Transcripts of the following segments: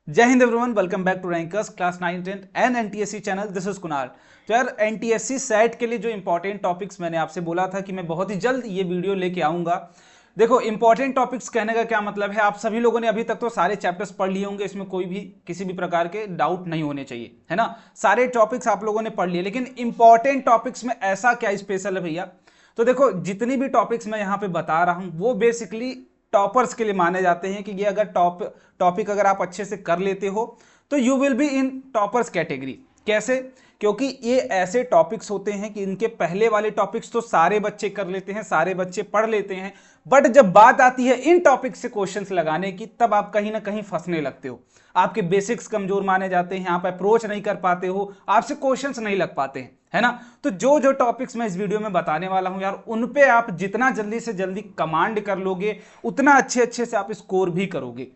जय हिंद everyone, welcome back to rankers class 9 10 and NTSC channel. This is Kunal. तो यार एनटीएससी सेट के लिए जो इंपॉर्टेंट टॉपिक्स मैंने आपसे बोला था कि मैं बहुत ही जल्द ये वीडियो लेके आऊंगा। देखो, इंपॉर्टेंट टॉपिक्स कहने का क्या मतलब है, आप सभी लोगों ने अभी तक तो सारे चैप्टर्स पढ़ लिए होंगे, इसमें कोई भी किसी भी प्रकार के डाउट नहीं होने चाहिए, है ना। सारे टॉपिक्स आप लोगों ने पढ़ लिए, लेकिन इंपॉर्टेंट टॉपिक्स में ऐसा क्या स्पेशल है भैया। तो देखो, जितनी भी टॉपिक्स मैं यहाँ पे बता रहा हूँ वो बेसिकली टॉपर्स के लिए माने जाते हैं कि ये अगर टॉपिक अगर आप अच्छे से कर लेते हो तो you will be in toppers category. कैसे? क्योंकि ये ऐसे टॉपिक्स होते हैं कि इनके पहले वाले टॉपिक्स तो सारे बच्चे कर लेते हैं, सारे बच्चे पढ़ लेते हैं, बट जब बात आती है इन टॉपिक्स से क्वेश्चंस लगाने की तब आप कहीं ना कहीं फंसने लगते हो। आपके बेसिक्स कमजोर माने जाते हैं, आप अप्रोच नहीं कर पाते हो, आपसे क्वेश्चंस नहीं लग पाते हैं, है ना। तो जो जो टॉपिक्स मैं इस वीडियो में बताने वाला हूं यार, उन पे आप जितना जल्दी से जल्दी कमांड कर लोगे उतना अच्छे अच्छे से आप स्कोर भी करोगे।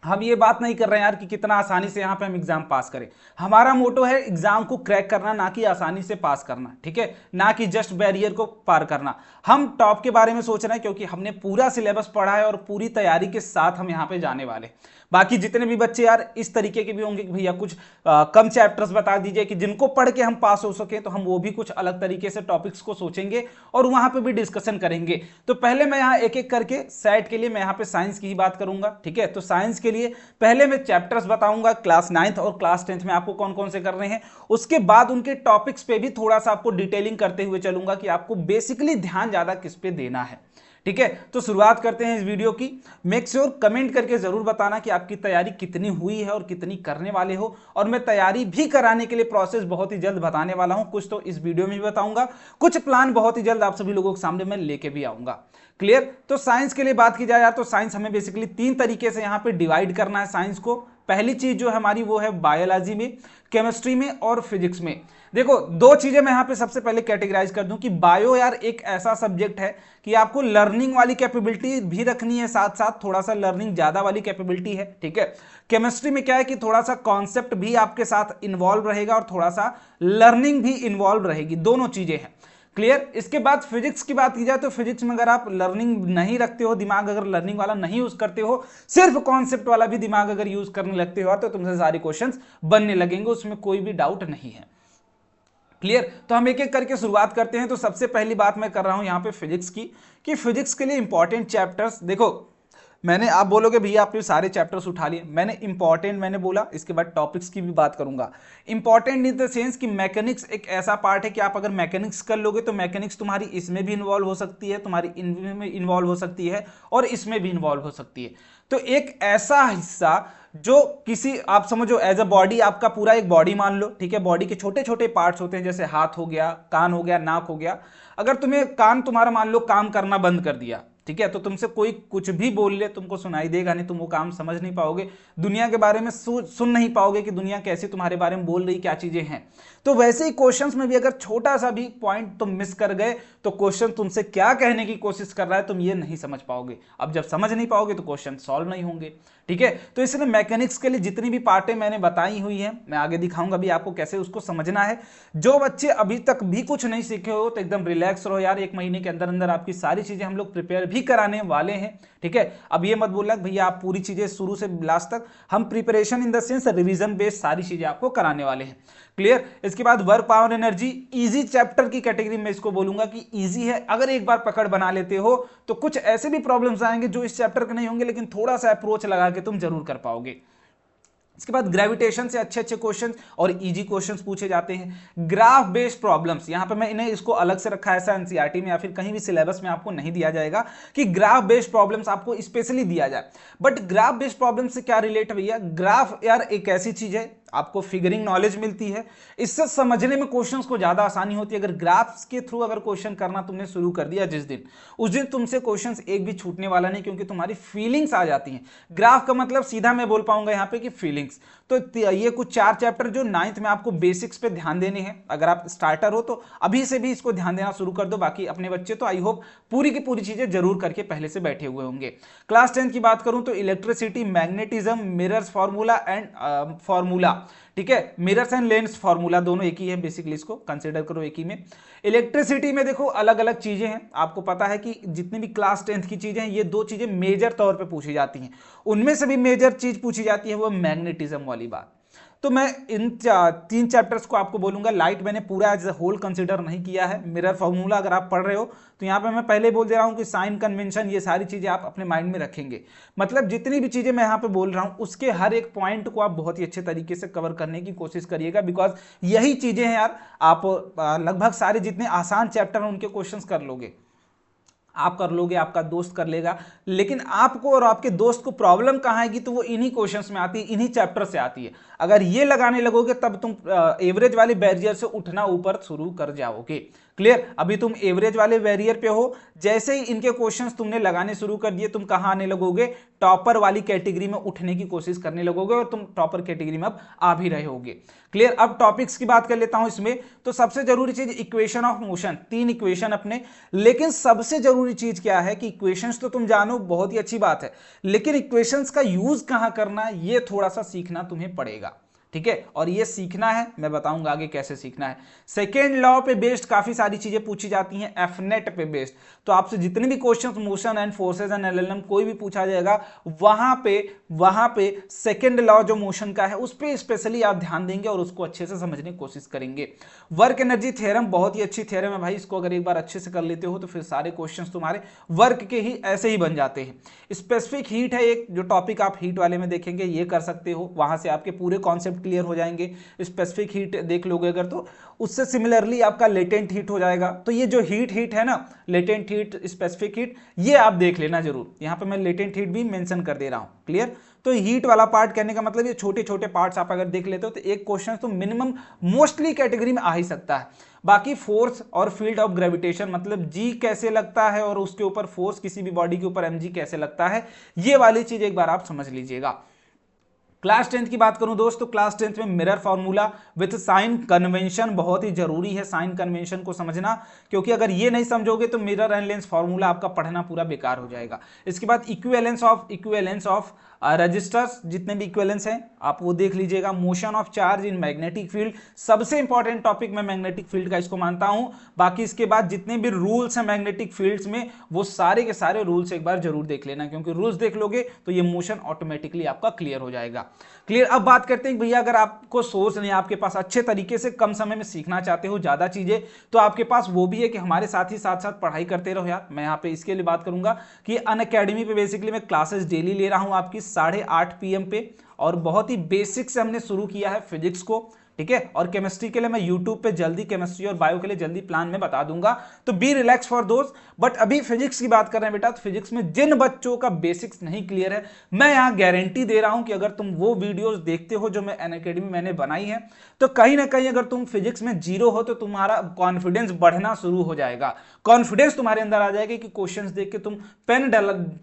हम ये बात नहीं कर रहे हैं यार कि कितना आसानी से यहाँ पे हम एग्जाम पास करें। हमारा मोटो है एग्जाम को क्रैक करना, ना कि आसानी से पास करना, ठीक है, ना कि जस्ट बैरियर को पार करना। हम टॉप के बारे में सोच रहे हैं क्योंकि हमने पूरा सिलेबस पढ़ा है और पूरी तैयारी के साथ हम यहाँ पे जाने वाले। बाकी जितने भी बच्चे यार इस तरीके के भी होंगे कि भैया कुछ कम चैप्टर्स बता दीजिए कि जिनको पढ़ के हम पास हो सके, तो हम वो भी कुछ अलग तरीके से टॉपिक्स को सोचेंगे और वहां पे भी डिस्कशन करेंगे। तो पहले मैं यहाँ एक एक करके सेट के लिए मैं यहाँ पे साइंस की ही बात करूंगा, ठीक है। तो साइंस के लिए पहले मैं चैप्टर्स बताऊंगा क्लास 9th और क्लास 10th में आपको कौन कौन से करने हैं। उसके बाद उनके टॉपिक्स पे भी थोड़ा सा आपको डिटेलिंग करते हुए चलूंगा कि आपको बेसिकली ध्यान ज्यादा किस पे देना है, ठीक है। तो शुरुआत करते हैं इस वीडियो की। मेक श्योर कमेंट करके जरूर बताना कि आपकी तैयारी कितनी हुई है और कितनी करने वाले हो, और मैं तैयारी भी कराने के लिए प्रोसेस बहुत ही जल्द बताने वाला हूं। कुछ तो इस वीडियो में भी बताऊंगा, कुछ प्लान बहुत ही जल्द आप सभी लोगों के सामने मैं लेके भी आऊंगा। क्लियर? तो साइंस के लिए बात की जाए यार, तो साइंस हमें बेसिकली 3 तरीके से यहाँ पे डिवाइड करना है साइंस को। पहली चीज जो हमारी वो है बायोलॉजी में, केमिस्ट्री में और फिजिक्स में। देखो, 2 चीजें मैं यहां पे सबसे पहले कैटेगराइज कर दूं कि बायो यार एक ऐसा सब्जेक्ट है कि आपको लर्निंग वाली कैपेबिलिटी भी रखनी है, साथ साथ थोड़ा सा लर्निंग ज्यादा वाली कैपेबिलिटी है, ठीक है। केमिस्ट्री में क्या है कि थोड़ा सा कॉन्सेप्ट भी आपके साथ इन्वॉल्व रहेगा और थोड़ा सा लर्निंग भी इन्वॉल्व रहेगी, दोनों चीजें हैं। क्लियर? इसके बाद फिजिक्स की बात की जाए तो फिजिक्स में अगर आप लर्निंग नहीं रखते हो, दिमाग अगर लर्निंग वाला नहीं यूज करते हो, सिर्फ कॉन्सेप्ट वाला भी दिमाग अगर यूज करने लगते हो तो तुमसे सारे क्वेश्चंस बनने लगेंगे, उसमें कोई भी डाउट नहीं है। क्लियर? तो हम एक एक करके शुरुआत करते हैं। तो सबसे पहली बात मैं कर रहा हूं यहां पे फिजिक्स की, कि फिजिक्स के लिए इंपॉर्टेंट चैप्टर्स देखो। मैंने, आप बोलोगे भैया आपने सारे चैप्टर्स उठा लिए, मैंने इंपॉर्टेंट मैंने बोला, इसके बाद टॉपिक्स की भी बात करूंगा। इंपॉर्टेंट इन द सेंस कि मैकेनिक्स एक ऐसा पार्ट है कि आप अगर मैकेनिक्स कर लोगे तो मैकेनिक्स तुम्हारी इसमें भी इन्वॉल्व हो सकती है, तुम्हारी इनमें इन्वॉल्व हो सकती है और इसमें भी इन्वॉल्व हो सकती है। तो एक ऐसा हिस्सा जो किसी, आप समझो एज अ बॉडी, आपका पूरा एक बॉडी मान लो, ठीक है। बॉडी के छोटे छोटे पार्ट्स होते हैं, जैसे हाथ हो गया, कान हो गया, नाक हो गया। अगर तुम्हें कान तुम्हारा मान लो काम करना बंद कर दिया, ठीक है, तो तुमसे कोई कुछ भी बोल ले तुमको सुनाई देगा नहीं, तुम वो काम समझ नहीं पाओगे, दुनिया के बारे में सुन नहीं पाओगे कि दुनिया कैसे तुम्हारे बारे में बोल रही, क्या चीजें हैं। तो वैसे ही क्वेश्चंस में भी अगर छोटा सा भी पॉइंट तुम मिस कर गए तो क्वेश्चन तुमसे क्या कहने की कोशिश कर रहा है तुम ये नहीं समझ पाओगे। अब जब समझ नहीं पाओगे तो क्वेश्चन सॉल्व नहीं होंगे, ठीक है। तो इसलिए मैकेनिक्स के लिए जितनी भी पार्टें मैंने बताई हुई हैं, मैं आगे दिखाऊंगा भी आपको कैसे उसको समझना है। जो बच्चे अभी तक भी कुछ नहीं सीखे हो तो एकदम रिलैक्स रहो यार, 1 महीने के अंदर अंदर आपकी सारी चीजें हम लोग प्रिपेयर भी कराने वाले हैं, ठीक है। अब ये मत बोलना भैया आप पूरी चीजें शुरू से लास्ट तक, हम preparation in the sense revision based सारी चीजें आपको कराने वाले हैं। क्लियर? इसके बाद work power energy, easy chapter की कैटेगरी में इसको बोलूंगा कि इजी है। अगर एक बार पकड़ बना लेते हो तो कुछ ऐसे भी प्रॉब्लम्स आएंगे जो इस चैप्टर के नहीं होंगे, लेकिन थोड़ा सा अप्रोच लगा के तुम जरूर कर पाओगे। इसके बाद ग्रेविटेशन से अच्छे अच्छे क्वेश्चंस और इजी क्वेश्चंस पूछे जाते हैं। ग्राफ बेस्ड प्रॉब्लम्स, यहां पे मैं इन्हें इसको अलग से रखा है, ऐसा एनसीईआरटी में या फिर कहीं भी सिलेबस में आपको नहीं दिया जाएगा कि ग्राफ बेस्ड प्रॉब्लम्स आपको स्पेशली दिया जाए। बट ग्राफ बेस्ड प्रॉब्लम से क्या रिलेट है भैया? ग्राफ यार एक ऐसी चीज है, आपको फिगरिंग नॉलेज मिलती है, इससे समझने में क्वेश्चंस को ज्यादा आसानी होती है। अगर ग्राफ्स के थ्रू अगर क्वेश्चन करना तुमने शुरू कर दिया जिस दिन, उस दिन तुमसे क्वेश्चंस एक भी छूटने वाला नहीं, क्योंकि तुम्हारी फीलिंग्स आ जाती हैं। ग्राफ का मतलब सीधा मैं बोल पाऊंगा यहाँ पे कि फीलिंग्स। तो ये कुछ 4 चैप्टर जो 9th में आपको बेसिक्स पे ध्यान देने हैं। अगर आप स्टार्टर हो तो अभी से भी इसको ध्यान देना शुरू कर दो। बाकी अपने बच्चे तो आई होप पूरी की पूरी चीजें जरूर करके पहले से बैठे हुए होंगे। क्लास 10 की बात करूं तो electricity, magnetism, mirrors formula and formula, ठीक है, मिरर्स एंड लेंस फार्मूला दोनों एक ही है, बेसिकली इसको कंसिडर करो एक ही में। इलेक्ट्रिसिटी में देखो अलग अलग चीजें हैं, आपको पता है कि जितनी भी क्लास 10th की चीजें हैं ये दो चीजें मेजर तौर पे पूछी जाती हैं, उनमें से भी मेजर चीज पूछी जाती है वो मैग्नेटिज्म वाली बात। तो मैं इन 3 चैप्टर्स को आपको बोलूंगा, लाइट मैंने पूरा एज ए होल कंसिडर नहीं किया है। मिरर फार्मूला अगर आप पढ़ रहे हो तो यहाँ पे मैं पहले बोल दे रहा हूँ कि साइन कन्वेंशन ये सारी चीजें आप अपने माइंड में रखेंगे, मतलब जितनी भी चीजें मैं यहाँ पे बोल रहा हूँ उसके हर एक पॉइंट को आप बहुत ही अच्छे तरीके से कवर करने की कोशिश करिएगा, बिकॉज यही चीजें हैं यार, आप लगभग सारे जितने आसान चैप्टर हैं उनके क्वेश्चन कर लोगे, आप कर लोगे, आपका दोस्त कर लेगा, लेकिन आपको और आपके दोस्त को प्रॉब्लम कहाँ आएगी तो वो इन्हीं क्वेश्चंस में आती है, इन्हीं चैप्टर से आती है। अगर ये लगाने लगोगे तब तुम एवरेज वाले बैरियर से उठना ऊपर शुरू कर जाओगे। क्लियर? अभी तुम एवरेज वाले बैरियर पे हो, जैसे ही इनके क्वेश्चंस तुमने लगाने शुरू कर दिए तुम कहाँ आने लगोगे, टॉपर वाली कैटेगरी में उठने की कोशिश करने लगोगे, और तुम टॉपर कैटेगरी में अब आ भी रहे होगे। क्लियर? अब टॉपिक्स की बात कर लेता हूं इसमें, तो सबसे जरूरी चीज इक्वेशन ऑफ मोशन, 3 इक्वेशन अपने, लेकिन सबसे जरूरी चीज क्या है कि इक्वेशंस तो तुम जानो बहुत ही अच्छी बात है, लेकिन इक्वेशंस का यूज कहां करना ये थोड़ा सा सीखना तुम्हें पड़ेगा। ठीक है, और ये सीखना है, मैं बताऊंगा आगे कैसे सीखना है। सेकेंड लॉ पे बेस्ड काफी सारी चीजें पूछी जाती हैं, एफनेट पे बेस्ड, तो आपसे जितने भी questions motion and forces and LLM कोई भी पूछा जाएगा वहां पे सेकेंड लॉ जो मोशन का है उस पर स्पेशली आप ध्यान देंगे और उसको अच्छे से समझने की कोशिश करेंगे। वर्क एनर्जी थ्योरम बहुत ही अच्छी थ्योरम है भाई, इसको अगर एक बार अच्छे से कर लेते हो तो फिर सारे क्वेश्चन तुम्हारे वर्क के ही ऐसे ही बन जाते हैं। स्पेसिफिक हीट है एक जो टॉपिक आप हीट वाले में देखेंगे, ये कर सकते हो, वहां से आपके पूरे कॉन्सेप्ट क्लियर हो जाएंगे। स्पेसिफिक हीट देख लोगे अगर तो उससे सिमिलरली आपका लेटेंट हीट हो जाएगा। तो ये जो हीट है ना, लेटेंट हीट, स्पेसिफिक हीट, ये आप देख लेना जरूर, यहां पे मैं लेटेंट हीट भी मेंशन कर दे रहा हूं। क्लियर? तो हीट वाला पार्ट कहने का मतलब ये छोटे छोटे पार्ट्स आप अगर देख लेते हो तो एक क्वेश्चन तो मिनिमम मोस्टली कैटेगरी में आ ही सकता है। बाकी फोर्स और फील्ड ऑफ ग्रेविटेशन, मतलब जी कैसे लगता है और उसके ऊपर फोर्स किसी भी बॉडी के ऊपर mg कैसे लगता है, ये वाली चीज एक बार आप समझ लीजिएगा। क्लास 10th की बात करूं दोस्त, तो क्लास 10th में mirror formula with sign convention बहुत ही जरूरी है, साइन कन्वेंशन को समझना, क्योंकि अगर ये नहीं समझोगे तो मिरर एंड लेंस फार्मूला आपका पढ़ना पूरा बेकार हो जाएगा। इसके बाद इक्विवेलेंस ऑफ रजिस्टर्स, जितने भी इक्विवेलेंस हैं आप वो देख लीजिएगा। Motion of charge in magnetic field, सबसे इंपॉर्टेंट टॉपिक मैं मैग्नेटिक फील्ड का इसको मानता हूं। बाकी इसके बाद जितने भी रूल्स हैं मैग्नेटिक फील्ड्स में वो सारे के सारे रूल्स एक बार जरूर देख लेना, क्योंकि रूल्स देख लोगे तो ये मोशन ऑटोमेटिकली आपका क्लियर हो जाएगा। क्लियर? अब बात करते हैं भैया, अगर आपको सोर्स नहीं, आपके पास अच्छे तरीके से कम समय में सीखना चाहते हो ज्यादा चीजें, तो आपके पास वो भी है कि हमारे साथ ही साथ पढ़ाई करते रहो यार। मैं यहाँ पे इसके लिए बात करूंगा कि अनअकैडमी पे बेसिकली मैं क्लासेस डेली ले रहा हूं आपकी 8:30 PM पे, और बहुत ही बेसिक से हमने शुरू किया है फिजिक्स को। ठीक है, और केमिस्ट्री के लिए मैं यूट्यूब पे जल्दी, केमिस्ट्री और बायो के लिए जल्दी प्लान में बता दूंगा, तो be relax for those. But अभी फिजिक्स की बात कर रहे हैं बेटा, तो फिजिक्स में जिन बच्चों का बेसिक्स नहीं क्लियर है, मैं यहां गारंटी दे रहा हूं कि अगर तुम वो वीडियोस देखते हो जो मैं अनअकैडमी मैंने बनाई है, तो कहीं ना कहीं अगर तुम फिजिक्स में जीरो हो तो तुम्हारा कॉन्फिडेंस बढ़ना शुरू हो जाएगा, कॉन्फिडेंस तुम्हारे अंदर आ जाएगा कि क्वेश्चंस देख के तुम पेन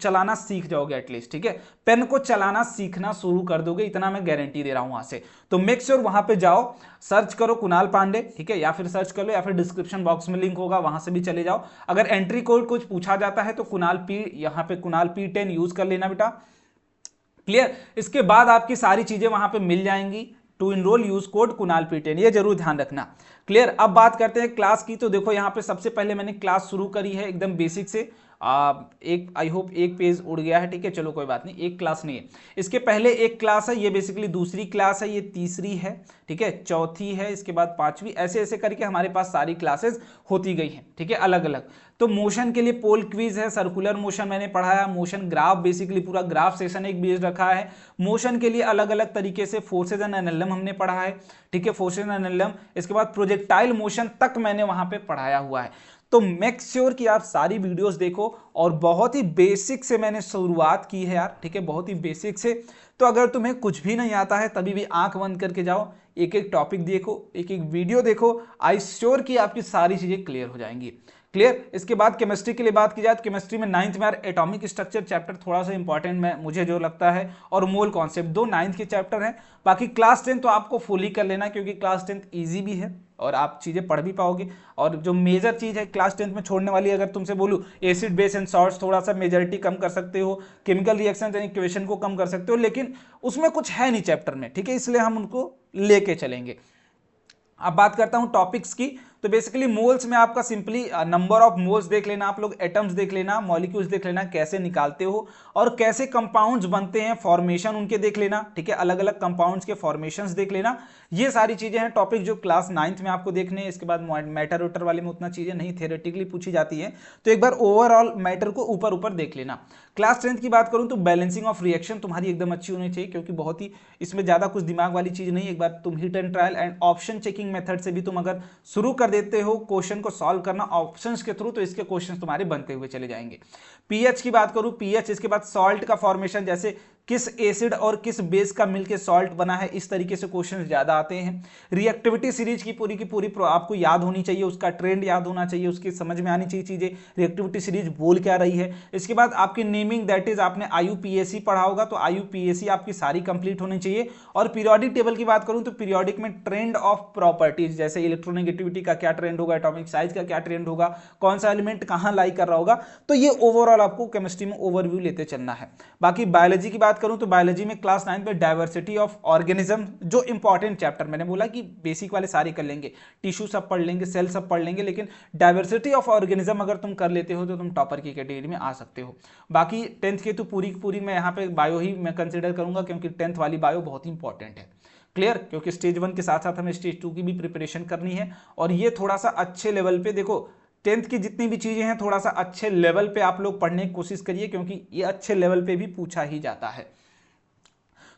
चलाना सीख जाओगे एटलीस्ट। ठीक है, पेन को चलाना सीखना शुरू कर दोगे, इतना मैं गारंटी दे रहा हूं वहां से। तो मेक श्योर वहां पे जाओ, सर्च करो कुणाल पांडे, ठीक है, या फिर सर्च कर लो, या फिर डिस्क्रिप्शन बॉक्स में लिंक होगा वहां से भी चले जाओ। अगर एंट्री कोड कुछ पूछा जाता है तो कुणाल पी, यहां पे कुणाल P10 यूज कर लेना बेटा। क्लियर? इसके बाद आपकी सारी चीजें वहां पे मिल जाएंगी। To enroll use code Kunal P10, ये जरूर ध्यान रखना। क्लियर? अब बात करते हैं क्लास की, तो देखो यहाँ पे सबसे पहले मैंने क्लास शुरू करी है एकदम बेसिक से। एक आई होप एक पेज उड़ गया है, ठीक है, चलो कोई बात नहीं, एक क्लास नहीं है, इसके पहले एक क्लास है, ये बेसिकली दूसरी क्लास है, ये तीसरी है, ठीक है, चौथी है, इसके बाद पांचवी, ऐसे ऐसे करके हमारे पास सारी क्लासेस होती गई हैं। ठीक है, अलग अलग। तो मोशन के लिए पोल क्विज है, सर्कुलर मोशन मैंने पढ़ाया, मोशन ग्राफ बेसिकली पूरा ग्राफ सेशन एक बेस रखा है। मोशन के लिए अलग अलग तरीके से फोर्सेज एंड एनएलएम हमने पढ़ा है। ठीक है, फोर्सेज एंड एनएलएम, इसके बाद प्रोजेक्टाइल मोशन तक मैंने वहां पे पढ़ाया हुआ है। तो मेक श्योर कि आप सारी वीडियोस देखो, और बहुत ही बेसिक से मैंने शुरुआत की है यार, ठीक है, बहुत ही बेसिक से। तो अगर तुम्हें कुछ भी नहीं आता है तभी भी आंख बंद करके जाओ, एक एक टॉपिक देखो, एक एक वीडियो देखो, आई श्योर कि आपकी सारी चीजें क्लियर हो जाएंगी। क्लियर। इसके बाद केमिस्ट्री के लिए बात की जाए तो केमिस्ट्री में 9th में यार एटॉमिक स्ट्रक्चर चैप्टर थोड़ा सा इंपॉर्टेंट में मुझे जो लगता है, और मोल कॉन्सेप्ट, दो 9th के चैप्टर हैं। बाकी क्लास 10 तो आपको फुली कर लेना, क्योंकि क्लास 10 ईजी भी है और आप चीजें पढ़ भी पाओगे। और जो मेजर चीज है क्लास 10 में छोड़ने वाली, अगर तुमसे बोलूं एसिड बेस एंड सॉल्ट्स, थोड़ा सा मेजॉरिटी कम कर सकते हो, केमिकल रिएक्शन एंड इक्वेशन को कम कर सकते हो, लेकिन उसमें कुछ है नहीं चैप्टर में, ठीक है, इसलिए हम उनको लेके चलेंगे। अब बात करता हूं टॉपिक्स की, तो बेसिकली मोल्स में आपका सिंपली नंबर ऑफ मोल्स देख लेना, आप लोग एटम्स देख लेना, मॉलिक्यूल्स देख लेना कैसे निकालते हो, और कैसे कंपाउंड्स बनते हैं, फॉर्मेशन उनके देख लेना, ठीक है, अलग अलग कंपाउंड्स के फॉर्मेशंस देख लेना। ये सारी चीजें हैं टॉपिक जो क्लास 9th में आपको देखने हैं। इसके बाद मैटर वेटर वाले में उतना चीजें नहीं थ्योरेटिकली पूछी जाती है, तो एक बार ओवरऑल मैटर को ऊपर ऊपर देख लेना। क्लास 10th की बात करूं तो बैलेंसिंग ऑफ रिएक्शन तुम्हारी एकदम अच्छी होनी चाहिए, क्योंकि बहुत ही इसमें ज्यादा कुछ दिमाग वाली चीज नहीं। एक बार तुम hit and trial and option checking method से भी तुम अगर शुरू कर देते हो क्वेश्चन को सॉल्व करना ऑप्शंस के थ्रू, तो इसके क्वेश्चंस तुम्हारे बनते हुए चले जाएंगे। पीएच की बात करूं, पीएच, इसके बाद सॉल्ट का फॉर्मेशन, जैसे किस एसिड और किस बेस का मिलकर सॉल्ट बना है, इस तरीके से क्वेश्चंस ज्यादा आते हैं। रिएक्टिविटी सीरीज की पूरी आपको याद होनी चाहिए, उसका ट्रेंड याद होना चाहिए, उसकी समझ में आनी चाहिए चीजें, रिएक्टिविटी सीरीज बोल क्या रही है। इसके बाद आपकी नेमिंग, दैट इज आपने आईयूपीएसी पढ़ा होगा, तो आईयूपीएसी आपकी सारी कंप्लीट होनी चाहिए। और पीरियोडिक टेबल की बात करूं तो पीरियोडिक में ट्रेंड ऑफ प्रॉपर्टीज, जैसे इलेक्ट्रोनेगेटिविटी का क्या ट्रेंड होगा, एटॉमिक साइज का क्या ट्रेंड होगा, कौन सा एलिमेंट कहां लाई कर रहा होगा, तो ये ओवरऑल आपको केमिस्ट्री में ओवरव्यू लेते चलना है। बाकी बायोलॉजी की बात करूं तो बायोलॉजी में क्लास 9 में डायवर्सिटी ऑफ ऑर्गेनिज्म, जो इंपॉर्टेंट चैप्टर, मैंने बोला कि बेसिक वाले सारे कर लेंगे, टिश्यू सब पढ़ लेंगे, सेल सब पढ़ लेंगे, लेकिन डायवर्सिटी ऑफ ऑर्गेनिज्म अगर तुम कर लेते हो तो तुम टॉपर की कैटेगरी में आ सकते हो। बाकी 10th की तो पूरी मैं यहाँ पे बायो ही मैं कंसिडर करूंगा, क्योंकि 10th वाली बायो बहुत ही इंपॉर्टेंट है। क्लियर, क्योंकि स्टेज 1 के साथ साथ हमें स्टेज 2 की भी प्रिपरेशन करनी है, और ये थोड़ा सा अच्छे लेवल पे, देखो 10th की जितनी भी चीजें हैं थोड़ा सा अच्छे लेवल पे आप लोग पढ़ने की कोशिश करिए, क्योंकि ये अच्छे लेवल पे भी पूछा ही जाता है।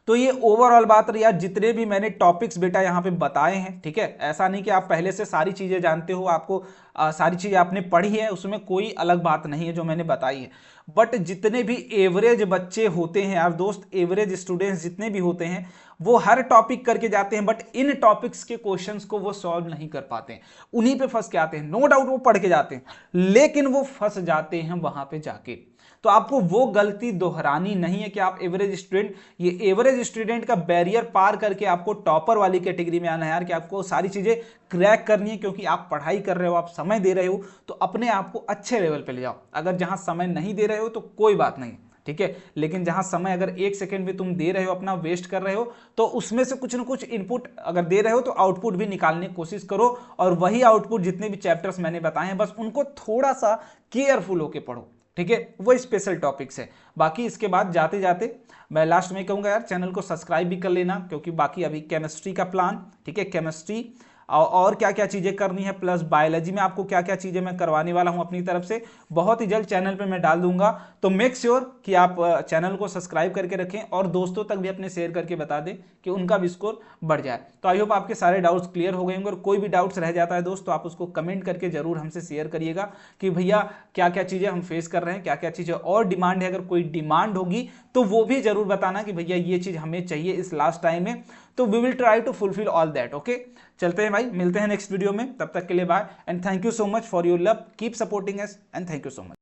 तो ये ओवरऑल बात रही यार, जितने भी मैंने टॉपिक्स बेटा यहाँ पे बताए हैं, ठीक है, ऐसा नहीं कि आप पहले से सारी चीजें जानते हो, आपको सारी चीजें आपने पढ़ी है, उसमें कोई अलग बात नहीं है जो मैंने बताई है। बट जितने भी एवरेज बच्चे होते हैं यार दोस्त, एवरेज स्टूडेंट्स जितने भी होते हैं, वो हर टॉपिक करके जाते हैं, बट इन टॉपिक्स के क्वेश्चंस को वो सॉल्व नहीं कर पाते हैं, उन्हीं पे फंस के आते हैं। नो डाउट वो पढ़ के जाते हैं, लेकिन वो फंस जाते हैं वहां पे जाके। तो आपको वो गलती दोहरानी नहीं है कि आप एवरेज स्टूडेंट, ये एवरेज स्टूडेंट का बैरियर पार करके आपको टॉपर वाली कैटेगरी में आना है यार, कि आपको सारी चीजें क्रैक करनी है, क्योंकि आप पढ़ाई कर रहे हो, आप समय दे रहे हो, तो अपने आप को अच्छे लेवल पे ले जाओ। अगर जहां समय नहीं दे रहे हो तो कोई बात नहीं, ठीक है, लेकिन जहां समय अगर 1 सेकंड भी तुम दे रहे हो, अपना वेस्ट कर रहे हो, तो उसमें से कुछ ना कुछ इनपुट अगर दे रहे हो तो आउटपुट भी निकालने की कोशिश करो, और वही आउटपुट जितने भी चैप्टर्स मैंने बताए हैं, बस उनको थोड़ा सा केयरफुल होकर पढ़ो, ठीक है, वो स्पेशल टॉपिक्स है। बाकी इसके बाद जाते जाते मैं लास्ट में कहूंगा यार, चैनल को सब्सक्राइब भी कर लेना, क्योंकि बाकी अभी केमिस्ट्री का प्लान, ठीक है, केमिस्ट्री और क्या क्या चीजें करनी है, प्लस बायोलॉजी में आपको क्या क्या चीजें मैं करवाने वाला हूं अपनी तरफ से, बहुत ही जल्द चैनल पे मैं डाल दूंगा। तो मेक श्योर कि आप चैनल को सब्सक्राइब करके रखें, और दोस्तों तक भी अपने शेयर करके बता दें कि उनका भी स्कोर बढ़ जाए। तो आई होप आपके सारे डाउट्स क्लियर हो गए होंगे, और कोई भी डाउट्स रह जाता है दोस्त तो आप उसको कमेंट करके जरूर हमसे शेयर करिएगा कि भैया क्या क्या चीजें हम फेस कर रहे हैं, क्या क्या चीजें और डिमांड है। अगर कोई डिमांड होगी तो वो भी जरूर बताना कि भैया ये चीज हमें चाहिए इस लास्ट टाइम में, तो we will try to fulfil all that. Okay, चलते हैं भाई, मिलते हैं नेक्स्ट वीडियो में, तब तक के लिए bye and thank you so much for your love, keep supporting us and thank you so much.